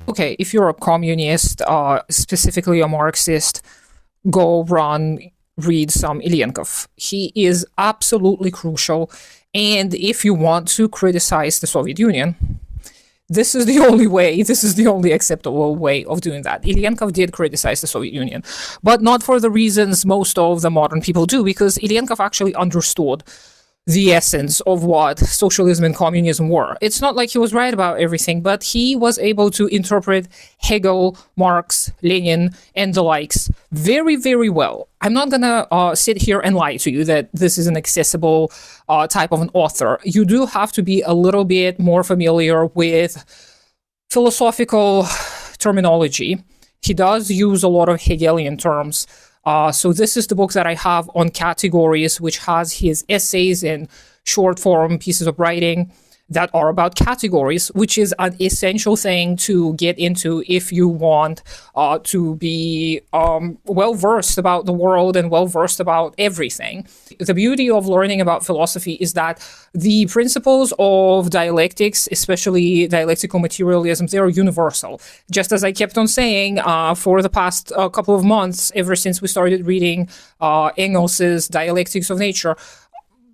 Okay, if you're a communist, specifically a Marxist, go read some Ilyenkov. He is absolutely crucial. And if you want to criticize the Soviet Union, this is the only way, this is the only acceptable way of doing that. Ilyenkov did criticize the Soviet Union, but not for the reasons most of the modern people do, because Ilyenkov actually understood the essence of what socialism and communism were. It's not like he was right about everything, but he was able to interpret Hegel, Marx, Lenin, and the likes very, very well. I'm not gonna sit here and lie to you that this is an accessible type of an author. You do have to be a little bit more familiar with philosophical terminology. He does use a lot of Hegelian terms. So this is the book that I have on categories, which has his essays and short form pieces of writing that are about categories, which is an essential thing to get into if you want to be well-versed about the world and well-versed about everything. The beauty of learning about philosophy is that the principles of dialectics, especially dialectical materialism, they are universal. Just as I kept on saying for the past couple of months, ever since we started reading Engels's Dialectics of Nature,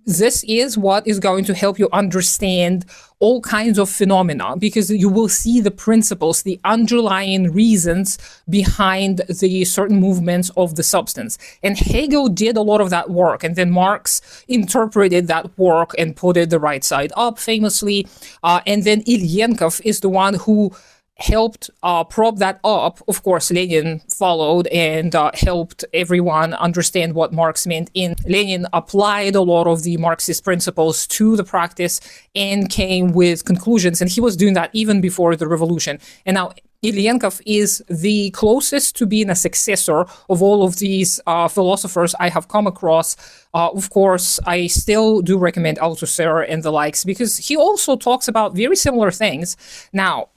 this is what is going to help you understand all kinds of phenomena, because you will see the principles, the underlying reasons behind the certain movements of the substance. And Hegel did a lot of that work, and then Marx interpreted that work and put it the right side up, famously. And then Ilyenkov is the one who helped prop that up. Of course, Lenin followed and helped everyone understand what Marx meant. Lenin applied a lot of the Marxist principles to the practice and came with conclusions. And he was doing that even before the revolution. And now Ilyenkov is the closest to being a successor of all of these philosophers I have come across. Of course, I still do recommend Althusser and the likes, because he also talks about very similar things. Now,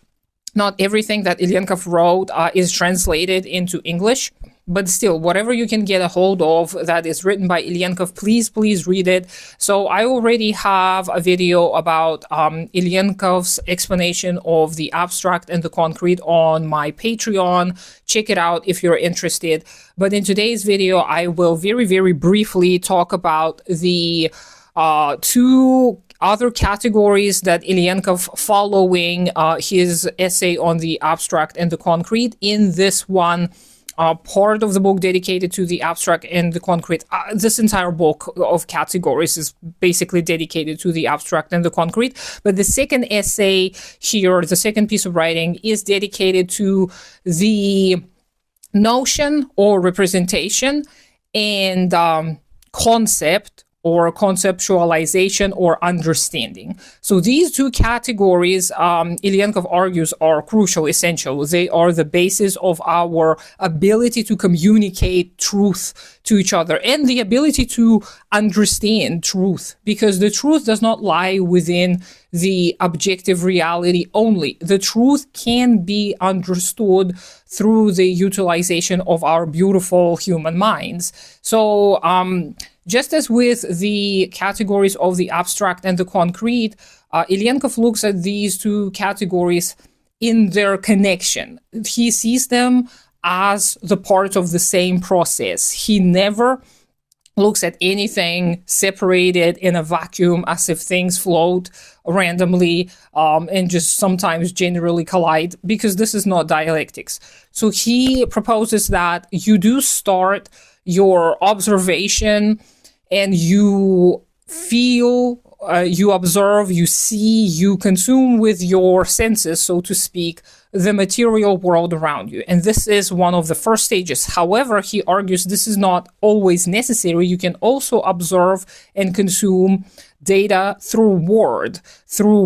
not everything that Ilyenkov wrote is translated into English, but still, whatever you can get a hold of that is written by Ilyenkov, please read it. So I already have a video about Ilyenkov's explanation of the abstract and the concrete on my Patreon. Check it out if you're interested. But in today's video, I will very, very briefly talk about the two other categories that Ilyenkov, following his essay on the abstract and the concrete, in this one part of the book dedicated to the abstract and the concrete. This entire book of categories is basically dedicated to the abstract and the concrete. But the second essay here, the second piece of writing, is dedicated to the notion or representation and concept or conceptualization or understanding. So these two categories, Ilyenkov argues, are crucial, essential. They are the basis of our ability to communicate truth to each other and the ability to understand truth, because the truth does not lie within the objective reality only. The truth can be understood through the utilization of our beautiful human minds. So, just as with the categories of the abstract and the concrete, Ilyenkov looks at these two categories in their connection. He sees them as the part of the same process. He never looks at anything separated in a vacuum as if things float randomly and just sometimes generally collide, because this is not dialectics. So he proposes that you do start your observation and you feel, you observe, you see, you consume with your senses, so to speak, the material world around you. And this is one of the first stages. However, he argues this is not always necessary. You can also observe and consume data through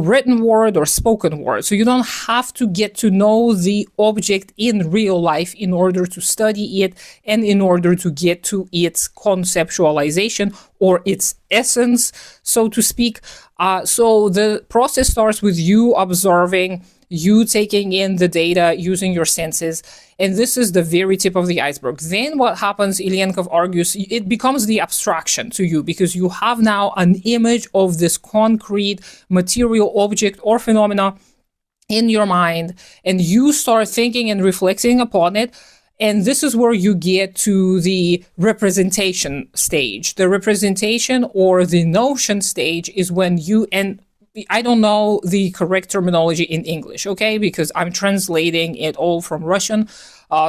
written word or spoken word. So you don't have to get to know the object in real life in order to study it and in order to get to its conceptualization or its essence, so to speak. So the process starts with you observing, you taking in the data using your senses, and this is the very tip of the iceberg. Then what happens, Ilyenkov argues, it becomes the abstraction to you, because you have now an image of this concrete material object or phenomena, in your mind, and you start thinking and reflecting upon it. And this is where you get to the representation stage. The representation or the notion stage is when you, and I don't know the correct terminology in English, okay? Because I'm translating it all from Russian.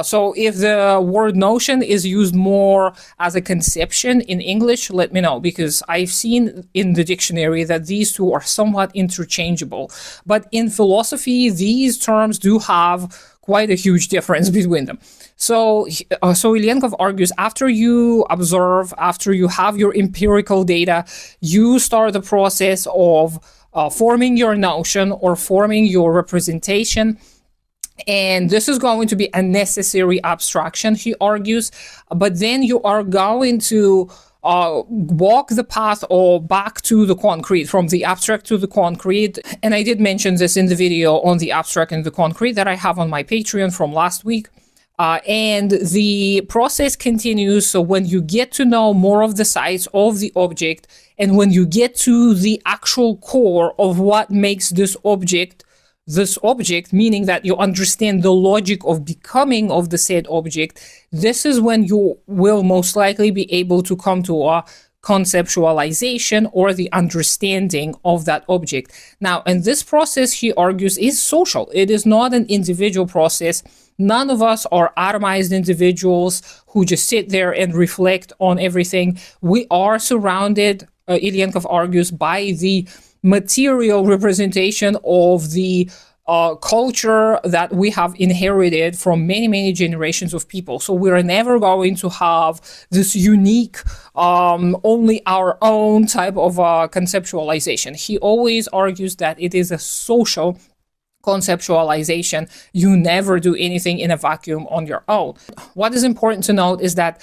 So if the word notion is used more as a conception in English, let me know, because I've seen in the dictionary that these two are somewhat interchangeable. But in philosophy, these terms do have quite a huge difference between them. So Ilyenkov argues, after you observe, after you have your empirical data, you start the process of forming your notion or forming your representation. And this is going to be a necessary abstraction, he argues. But then you are going to walk the path or back to the concrete, from the abstract to the concrete. And I did mention this in the video on the abstract and the concrete that I have on my Patreon from last week. And the process continues. So when you get to know more of the sides of the object, and when you get to the actual core of what makes this object, meaning that you understand the logic of becoming of the said object, this is when you will most likely be able to come to a conceptualization or the understanding of that object. Now, and this process, he argues, is social. It is not an individual process. None of us are atomized individuals who just sit there and reflect on everything. We are surrounded, Ilyenkov argues, by the material representation of the culture that we have inherited from many, many generations of people. So we're never going to have this unique, only our own type of conceptualization. He always argues that it is a social conceptualization. You never do anything in a vacuum on your own. What is important to note is that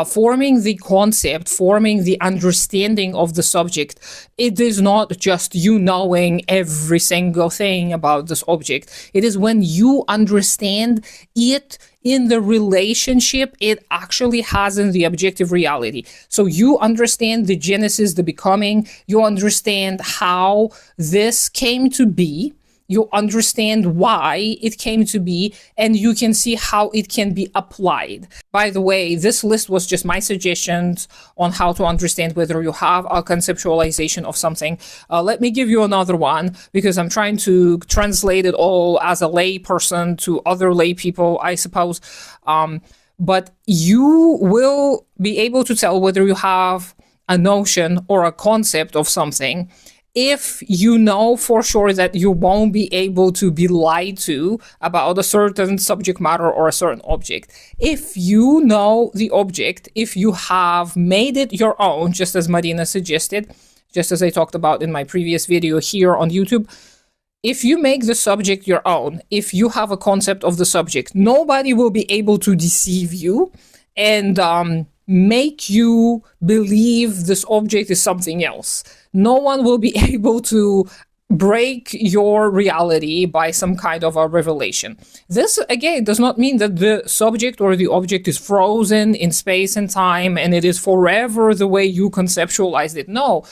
forming the concept, forming the understanding of the subject, it is not just you knowing every single thing about this object. It is when you understand it in the relationship it actually has in the objective reality. So you understand the genesis, the becoming, you understand how this came to be, you understand why it came to be, and you can see how it can be applied. By the way, this list was just my suggestions on how to understand whether you have a conceptualization of something. Let me give you another one, because I'm trying to translate it all as a lay person to other lay people, I suppose. But you will be able to tell whether you have a notion or a concept of something if you know for sure that you won't be able to be lied to about a certain subject matter or a certain object. If you know the object, if you have made it your own, just as Marina suggested, just as I talked about in my previous video here on YouTube, if you make the subject your own, if you have a concept of the subject, nobody will be able to deceive you and make you believe this object is something else. No one will be able to break your reality by some kind of a revelation. This, again, does not mean that the subject or the object is frozen in space and time and it is forever the way you conceptualized it. No.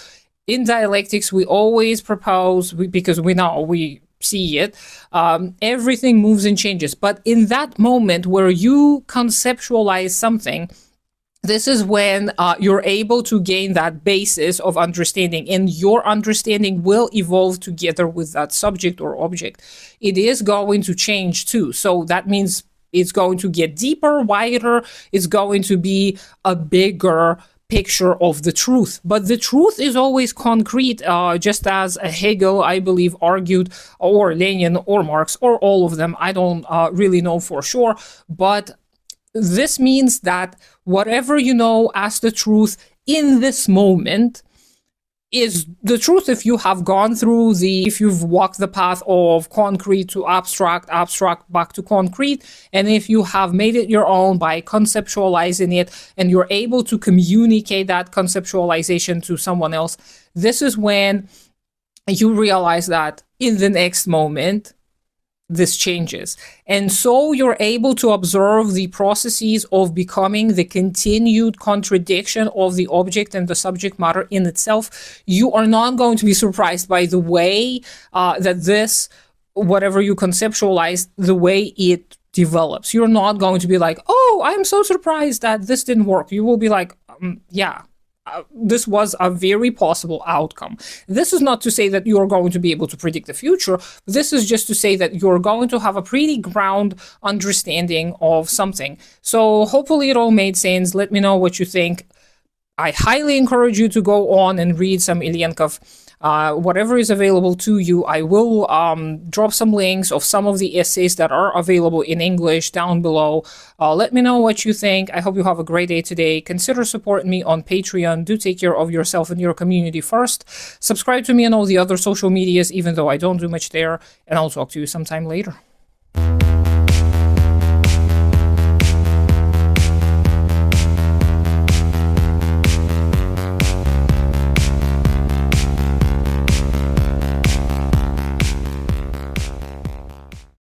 In dialectics, we always propose, because we know, we see it, everything moves and changes. But in that moment where you conceptualize something, this is when you're able to gain that basis of understanding, and your understanding will evolve together with that subject or object. It is going to change too. So that means it's going to get deeper, wider. It's going to be a bigger picture of the truth. But the truth is always concrete, just as Hegel, I believe, argued, or Lenin, or Marx, or all of them. I don't really know for sure. But this means that whatever you know as the truth in this moment is the truth if you have gone through if you've walked the path of concrete to abstract, abstract back to concrete, and if you have made it your own by conceptualizing it and you're able to communicate that conceptualization to someone else, this is when you realize that in the next moment, this changes. And so you're able to observe the processes of becoming, the continued contradiction of the object and the subject matter in itself. You are not going to be surprised by the way that this whatever you conceptualize, the way it develops. You're not going to be like, oh, I'm so surprised that this didn't work. You will be like, yeah, this was a very possible outcome. This is not to say that you're going to be able to predict the future. This is just to say that you're going to have a pretty ground understanding of something. So hopefully it all made sense. Let me know what you think. I highly encourage you to go on and read some Ilyenkov. Whatever is available to you, I will drop some links of some of the essays that are available in English down below. Let me know what you think. I hope you have a great day today. Consider supporting me on Patreon. Do take care of yourself and your community first. Subscribe to me on all the other social medias, even though I don't do much there. And I'll talk to you sometime later.